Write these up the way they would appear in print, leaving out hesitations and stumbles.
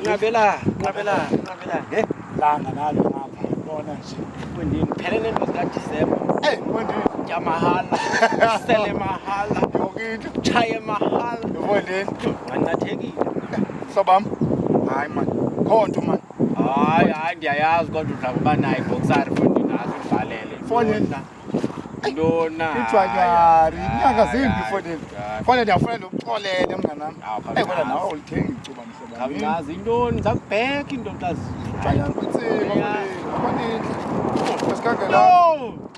Ngabela. He? Langa nalo ngapha. Bona nje. Mfundini phelele ngoDisemba. Mfundini. Yamahala. Sele mahala. Yonke Chaye mahala. Mfundini. Nganathekile. Sobam. Hayi man. Khonto man. Hayi ndiyayazi kodwa udla kuba nayo boxer mfundini asivalele. Mfundini. Lona. Ithwanyari. Inyanga zimbi mfundini. Khona ndiyafuna nokuxolele mnganami. Kodwa nawe ulithenga icuba mhlobo. Awuyazi intoni zakubheka into mntazi.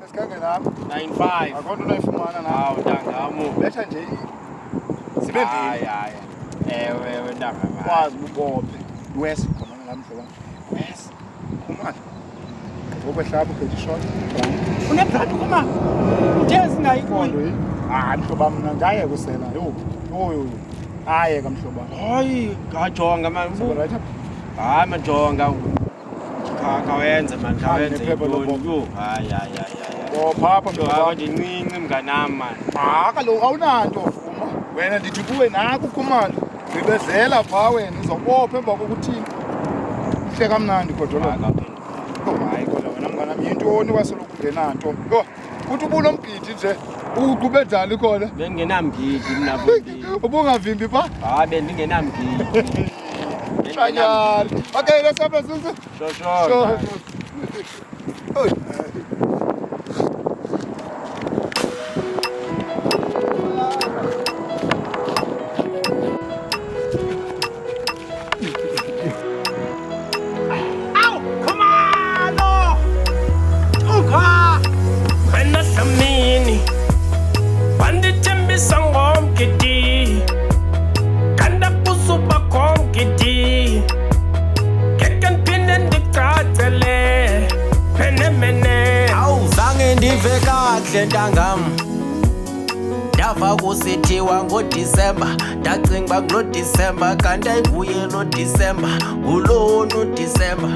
Esikangela 95 akonto unayifumana na hawu Ntangam betha nje sibe mbili hayi ewe Ntangam kwazi ubophe west khona ngamhlobo west Khumalo ngokwehlapha ukhetishona unebrand kuma uthe singayikhondo mhlobo mina ngaye kusela yo hayi kamhlobo hayi ngajonga man right up hayi majonga kawenze man kawenze yo hayi phapha mhlobo ndincinci mnganami man kaloku awunanto vuma wena ndithi kuwe naku Khumalo ngibezela phaa wena uzobopha emva kokuthini hle kamnandi godolo hayi kodwa wena mnganami yintoni waseloku ungenanto yo uthi ubunomgidi nje uqhube njani khona benginamgidi mina fundi ubungavimbi pha hayi bendingenamgidi Chanyari. Okay, let's have a Suthi. Sure. Ow! Khumalo! Ukha! Wena samini. Bandithembisa ngomgidi. Kanda kusuba komgidi. Ndive kahle Ntangam ndava kusithiwa ngoDisemba ndacinga kulo Disemba kanti ayibuye lo Disemba ulo Disemba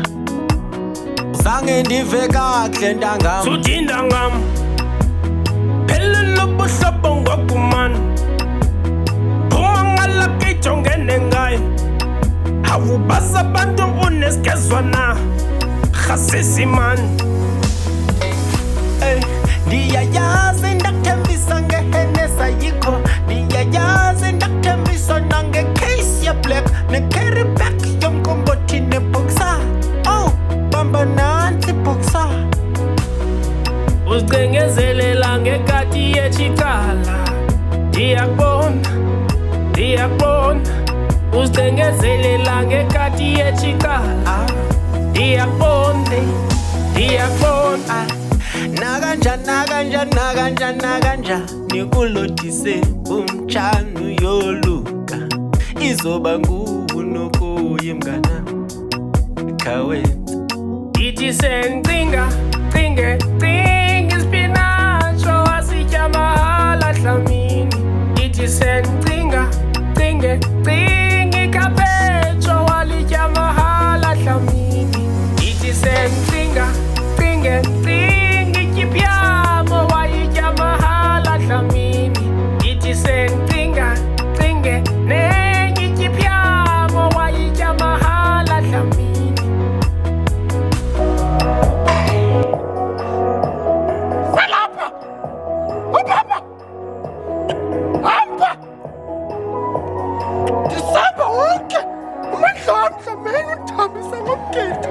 zange ndive kahle Ntangam Suthi Ntangam phelele ubuhlobo ngokumana phuma ngalapha ijongene ngayo awubaza abantu unesigezwana khasisi man ndiyayazi ndakuthembisa ngehenesa yikho ndiyayazi ndakuthembisa nangecase yeblack ne-carry back yomqombothi neboxer bamba nansi boxer uzicengezelela ngekati yechikala ndiyakubona uzicengezelela ngekati yechikala ndiyakubona nakanja nikulotise umtshana uyoluka izoba ngubunokoye mngana khawenza ithi sencinga cinge ispinacho asitya mahala dlamini ithi sencinga cinge ikhaphetsho walitya mahala dlamini ithi sencinga cinge Piamo wayitya mahala dlamini ithi sencinga nengithi piamo wayitya mahala dlamini Salapha ubaba hamba Disemba wonke umandla wami mhlawumbe uthambisa ngomgidi